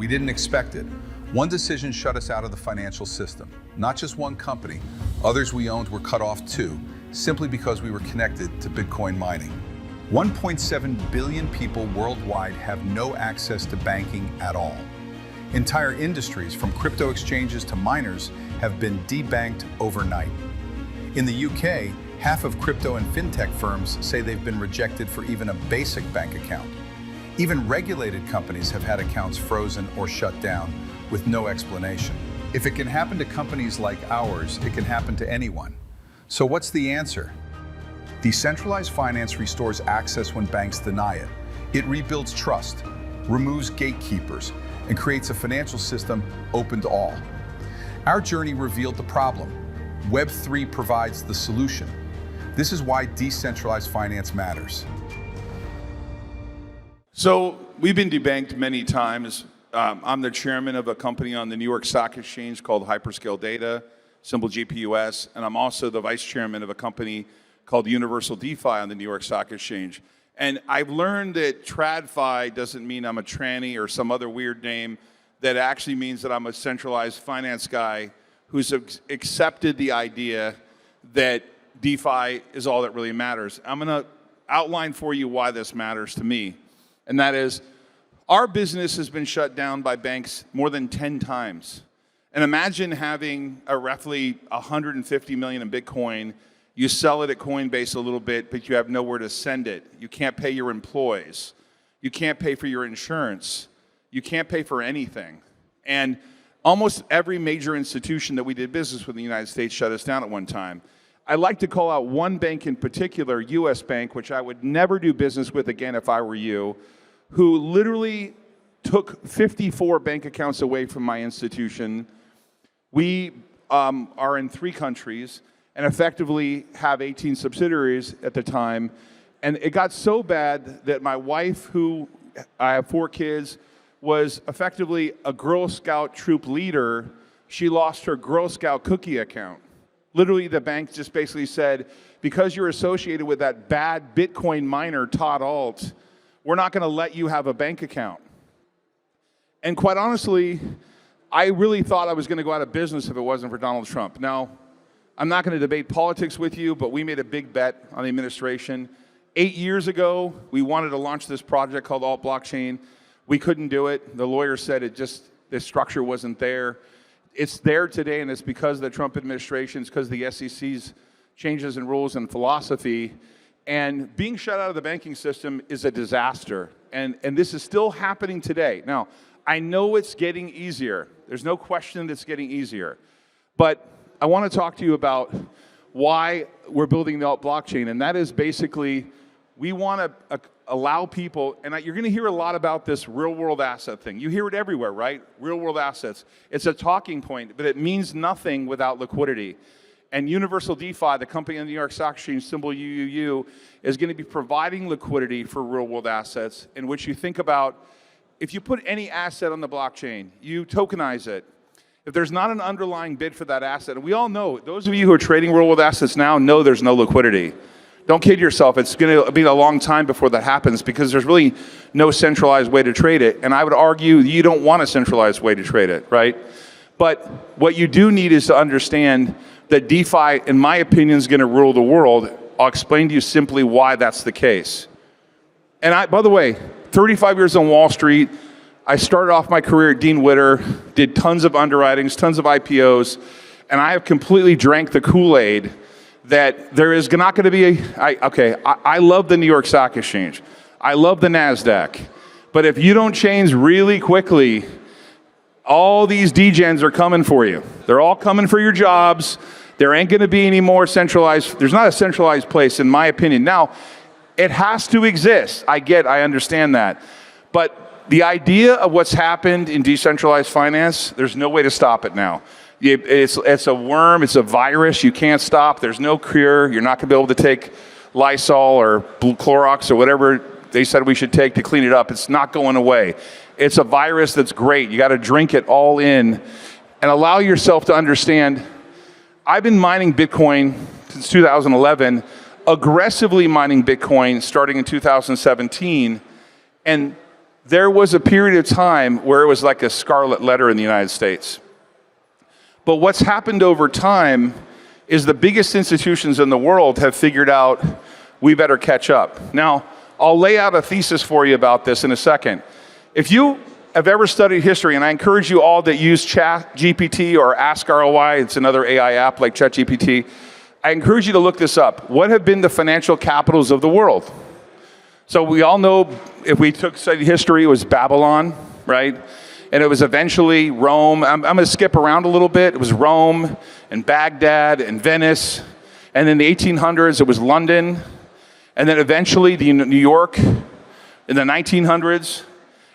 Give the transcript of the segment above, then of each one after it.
We didn't expect it. One decision shut us out of the financial system. Not just one company, others we owned were cut off too, simply because we were connected to Bitcoin mining. 1.7 billion people worldwide have no access to banking at all. Entire industries, from crypto exchanges to miners, have been debanked overnight. In the UK, half of crypto and fintech firms say they've been rejected for even a basic bank account. Even regulated companies have had accounts frozen or shut down with no explanation. If it can happen to companies like ours, it can happen to anyone. So what's the answer? Decentralized finance restores access when banks deny it. It rebuilds trust, removes gatekeepers, and creates a financial system open to all. Our journey revealed the problem. Web3 provides the solution. This is why decentralized finance matters. So we've been debanked many times. I'm the chairman of a company on the New York Stock Exchange called Hyperscale Data, symbol GPUS, and I'm also the vice chairman of a company called Universal DeFi on the New York Stock Exchange. And I've learned that TradFi doesn't mean I'm a tranny or some other weird name, that actually means that I'm a centralized finance guy who's accepted the idea that DeFi is all that really matters. I'm gonna outline for you why this matters to me. And that is, our business has been shut down by banks more than 10 times. And imagine having a roughly 150 million in Bitcoin. You sell it at Coinbase a little bit, but you have nowhere to send it. You can't pay your employees. You can't pay for your insurance. You can't pay for anything. And almost every major institution that we did business with in the United States shut us down at one time. I'd like to call out one bank in particular, US Bank, which I would never do business with again if I were you, who literally took 54 bank accounts away from my institution. We are in 3 countries and effectively have 18 subsidiaries at the time. And it got so bad that my wife, who I have 4 kids, was effectively a Girl Scout troop leader. She lost her Girl Scout cookie account. Literally, the bank just basically said, because you're associated with that bad Bitcoin miner, Todd Ault, we're not going to let you have a bank account. And quite honestly, I really thought I was going to go out of business if it wasn't for Donald Trump. Now, I'm not going to debate politics with you, but we made a big bet on the administration. 8 years ago, we wanted to launch this project called Ault Blockchain. We couldn't do it. The lawyer said this structure wasn't there. It's there today, and it's because of the Trump administration. It's because of the SEC's changes in rules and philosophy. And being shut out of the banking system is a disaster. And this is still happening today. Now, I know it's getting easier. There's no question that it's getting easier. But I want to talk to you about why we're building the Ault Blockchain. And that is basically, we want to allow people, and you're going to hear a lot about this real-world asset thing. You hear it everywhere, right? Real-world assets. It's a talking point, but it means nothing without liquidity. And Universal DeFi, the company on the New York Stock Exchange, symbol UUU, is going to be providing liquidity for real-world assets, in which you think about, if you put any asset on the blockchain, you tokenize it. If there's not an underlying bid for that asset, and we all know, those of you who are trading real-world assets now know there's no liquidity. Don't kid yourself, it's going to be a long time before that happens because there's really no centralized way to trade it. And I would argue you don't want a centralized way to trade it, right? But what you do need is to understand that DeFi, in my opinion, is going to rule the world. I'll explain to you simply why that's the case. And by the way, 35 years on Wall Street, I started off my career at Dean Witter, did tons of underwritings, tons of IPOs, and I have completely drank the Kool-Aid that there is not going to be I love the New York Stock Exchange. I love the NASDAQ. But if you don't change really quickly, all these degens are coming for you. They're all coming for your jobs. There ain't going to be any more centralized. There's not a centralized place, in my opinion. Now, it has to exist. I understand that. But the idea of what's happened in decentralized finance, there's no way to stop it now. It's a worm, it's a virus, you can't stop, there's no cure, you're not going to be able to take Lysol or Clorox or whatever they said we should take to clean it up. It's not going away. It's a virus that's great. You got to drink it all in and allow yourself to understand. I've been mining Bitcoin since 2011, aggressively mining Bitcoin starting in 2017. And there was a period of time where it was like a scarlet letter in the United States. But what's happened over time is the biggest institutions in the world have figured out we better catch up. Now, I'll lay out a thesis for you about this in a second. If you have ever studied history, and I encourage you all that use ChatGPT or Ask ROI, it's another AI app like ChatGPT, I encourage you to look this up. What have been the financial capitals of the world? So we all know, if we studied history, it was Babylon, right? And it was eventually Rome. I'm going to skip around a little bit. It was Rome and Baghdad and Venice. And in the 1800s, it was London. And then eventually New York in the 1900s.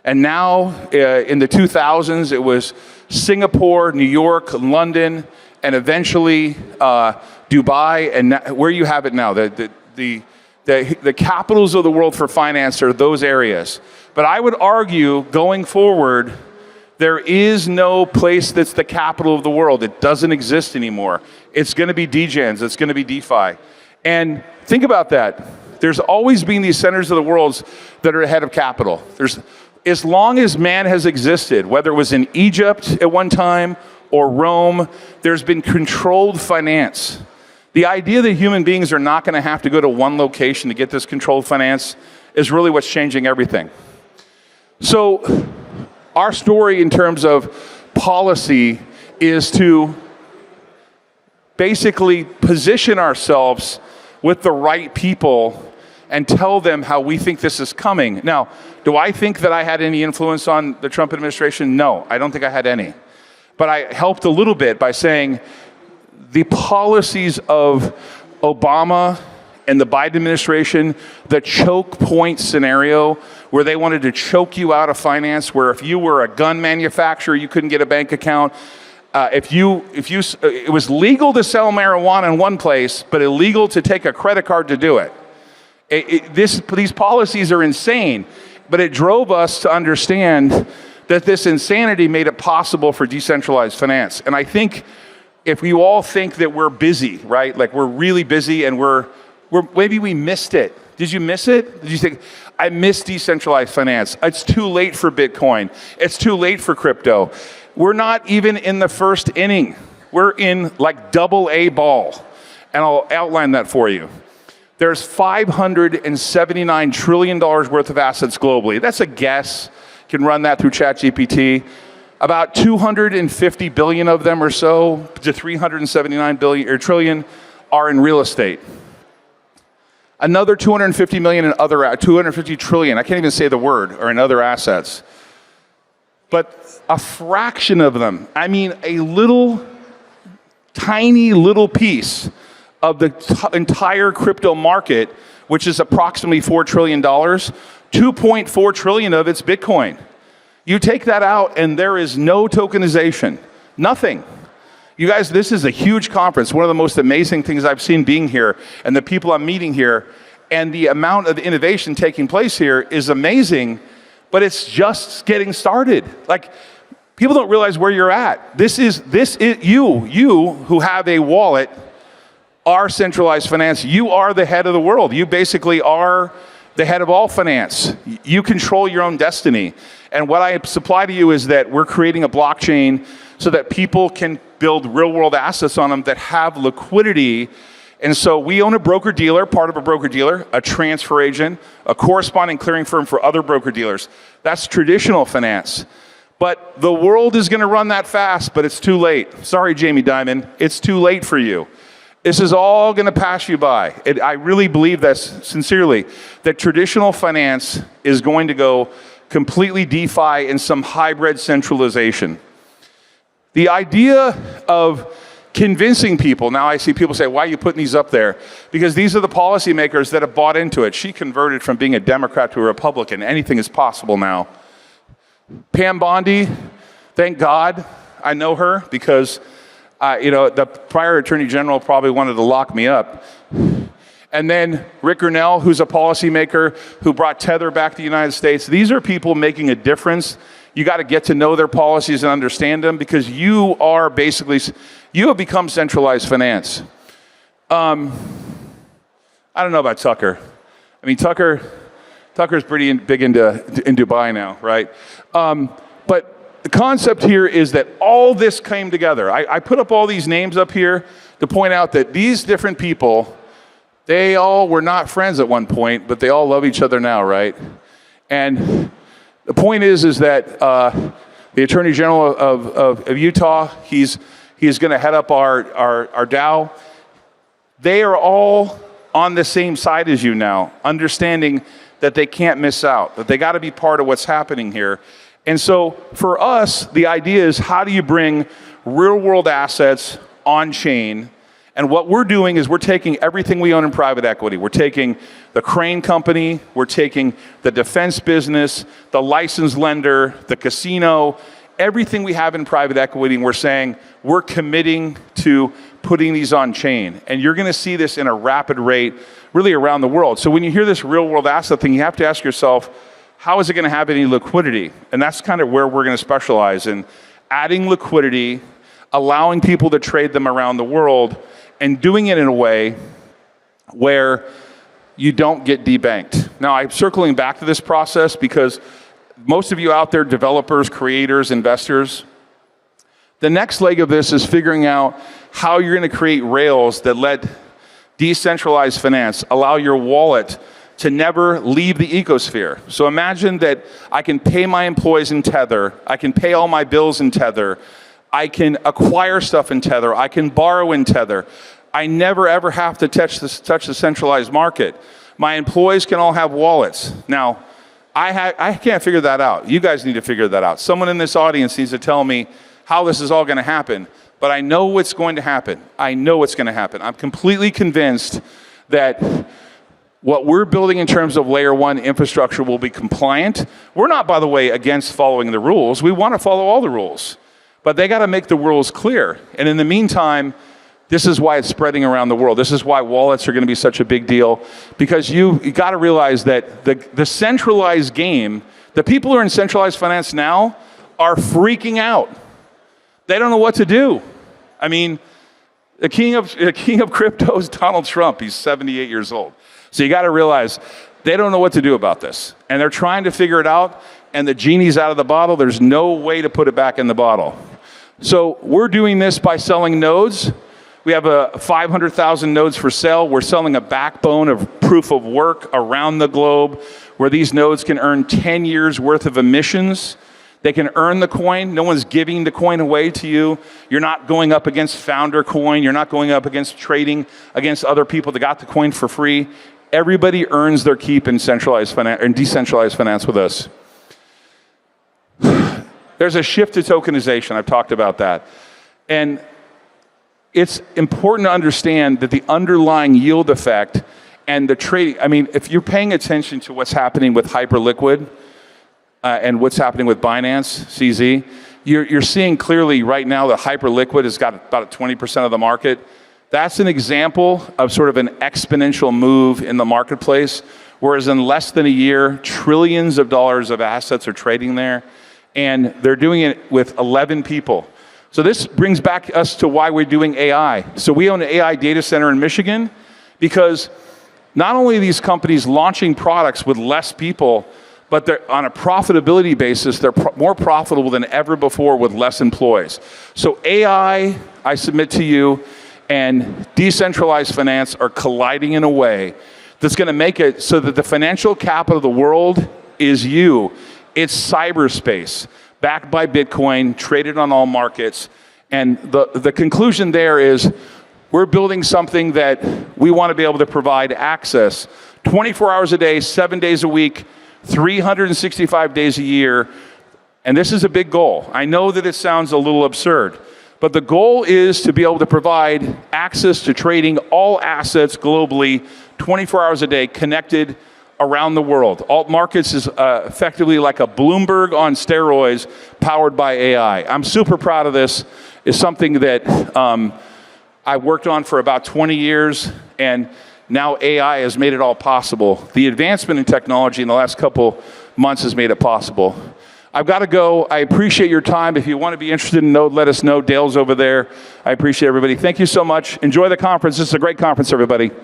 And now in the 2000s, it was Singapore, New York, London, and eventually Dubai. And where you have it now, the capitals of the world for finance are those areas. But I would argue, going forward, there is no place that's the capital of the world. It doesn't exist anymore. It's going to be DGens. It's going to be DeFi. And think about that. There's always been these centers of the world that are ahead of capital. As long as man has existed, whether it was in Egypt at one time or Rome, there's been controlled finance. The idea that human beings are not going to have to go to one location to get this controlled finance is really what's changing everything. So our story in terms of policy is to basically position ourselves with the right people and tell them how we think this is coming. Now, do I think that I had any influence on the Trump administration? No, I don't think I had any. But I helped a little bit by saying the policies of Obama and the Biden administration, the choke point scenario, where they wanted to choke you out of finance, where if you were a gun manufacturer, you couldn't get a bank account. It was legal to sell marijuana in one place, but illegal to take a credit card to do it. These policies are insane, but it drove us to understand that this insanity made it possible for decentralized finance. And I think if we all think that we're busy, right? Like we're really busy and maybe we missed it. Did you miss it? Did you think, I missed decentralized finance. It's too late for Bitcoin. It's too late for crypto. We're not even in the first inning. We're in like double-A ball. And I'll outline that for you. There's $579 trillion worth of assets globally. That's a guess. You can run that through ChatGPT. About 250 billion of them or so, to 379 billion or trillion, are in real estate. Another 250 million in other, 250 trillion, I can't even say the word, are in other assets. But a fraction of them, I mean a little, tiny little piece of the entire crypto market, which is approximately $4 trillion, 2.4 trillion of it's Bitcoin. You take that out and there is no tokenization, nothing. You guys, this is a huge conference. One of the most amazing things I've seen being here and the people I'm meeting here, and the amount of innovation taking place here is amazing, but it's just getting started. Like, people don't realize where you're at. This is you who have a wallet are centralized finance. You are the head of the world. You basically are the head of all finance. You control your own destiny. And what I supply to you is that we're creating a blockchain so that people can build real world assets on them that have liquidity. And so we own a broker-dealer, part of a broker-dealer, a transfer agent, a corresponding clearing firm for other broker-dealers. That's traditional finance. But the world is going to run that fast, but it's too late. Sorry, Jamie Dimon, it's too late for you. This is all going to pass you by. I really believe that sincerely, that traditional finance is going to go completely DeFi in some hybrid centralization. The idea of convincing people, now I see people say, why are you putting these up there? Because these are the policymakers that have bought into it. She converted from being a Democrat to a Republican. Anything is possible now. Pam Bondi, thank God I know her, because the prior Attorney General probably wanted to lock me up. And then Rick Grinnell, who's a policymaker who brought Tether back to the United States. These are people making a difference. You got to get to know their policies and understand them, because you are basically, you have become centralized finance. I don't know about Tucker. I mean, Tucker, Tucker's pretty big in Dubai now, right? But the concept here is that all this came together. I put up all these names up here to point out that these different people, they all were not friends at one point, but they all love each other now, right? And the point is that the Attorney General of Utah, he's going to head up our DAO. They are all on the same side as you now, understanding that they can't miss out, that they got to be part of what's happening here. And so for us, the idea is, how do you bring real world assets on chain? And what we're doing is we're taking everything we own in private equity. We're taking the crane company, we're taking the defense business, the licensed lender, the casino, everything we have in private equity, and we're saying we're committing to putting these on chain. And you're going to see this in a rapid rate really around the world. So when you hear this real world asset thing, you have to ask yourself, how is it going to have any liquidity? And that's kind of where we're going to specialize in adding liquidity, allowing people to trade them around the world, and doing it in a way where you don't get debanked. Now, I'm circling back to this process because most of you out there, developers, creators, investors, the next leg of this is figuring out how you're going to create rails that let decentralized finance allow your wallet to never leave the ecosphere. So imagine that I can pay my employees in Tether, I can pay all my bills in Tether, I can acquire stuff in Tether, I can borrow in Tether. I never ever have to touch the centralized market. My employees can all have wallets. Now, I can't figure that out. You guys need to figure that out. Someone in this audience needs to tell me how this is all going to happen. But I know what's going to happen. I know what's going to happen. I'm completely convinced that what we're building in terms of layer one infrastructure will be compliant. We're not, by the way, against following the rules. We want to follow all the rules. But they got to make the rules clear. And in the meantime, this is why it's spreading around the world. This is why wallets are going to be such a big deal. Because you got to realize that the centralized game, the people who are in centralized finance now are freaking out. They don't know what to do. I mean, the king of crypto is Donald Trump. He's 78 years old. So you got to realize they don't know what to do about this. And they're trying to figure it out, and the genie's out of the bottle. There's no way to put it back in the bottle. So we're doing this by selling nodes. We have 500,000 nodes for sale. We're selling a backbone of proof of work around the globe where these nodes can earn 10 years worth of emissions. They can earn the coin. No one's giving the coin away to you. You're not going up against Founder Coin. You're not going up against trading against other people that got the coin for free. Everybody earns their keep in centralized finance and decentralized finance with us. There's a shift to tokenization. I've talked about that. And it's important to understand that the underlying yield effect and the trading, I mean, if you're paying attention to what's happening with Hyperliquid and what's happening with Binance, CZ, you're seeing clearly right now that Hyperliquid has got about 20% of the market. That's an example of sort of an exponential move in the marketplace, whereas in less than a year, trillions of dollars of assets are trading there, and they're doing it with 11 people. So this brings back us to why we're doing AI. So we own an AI data center in Michigan because not only are these companies launching products with less people, but they're on a profitability basis, they're more profitable than ever before with less employees. So AI, I submit to you, and decentralized finance are colliding in a way that's going to make it so that the financial capital of the world is you. It's cyberspace, backed by Bitcoin, traded on all markets. And the conclusion there is we're building something that we want to be able to provide access 24 hours a day, 7 days a week, 365 days a year. And this is a big goal. I know that it sounds a little absurd, but the goal is to be able to provide access to trading all assets globally, 24 hours a day, connected around the world. Ault Markets is effectively like a Bloomberg on steroids powered by AI. I'm super proud of this. It's something that I worked on for about 20 years, and now AI has made it all possible. The advancement in technology in the last couple months has made it possible. I've got to go. I appreciate your time. If you want to be interested in Node, let us know. Dale's over there. I appreciate everybody. Thank you so much. Enjoy the conference. This is a great conference, everybody.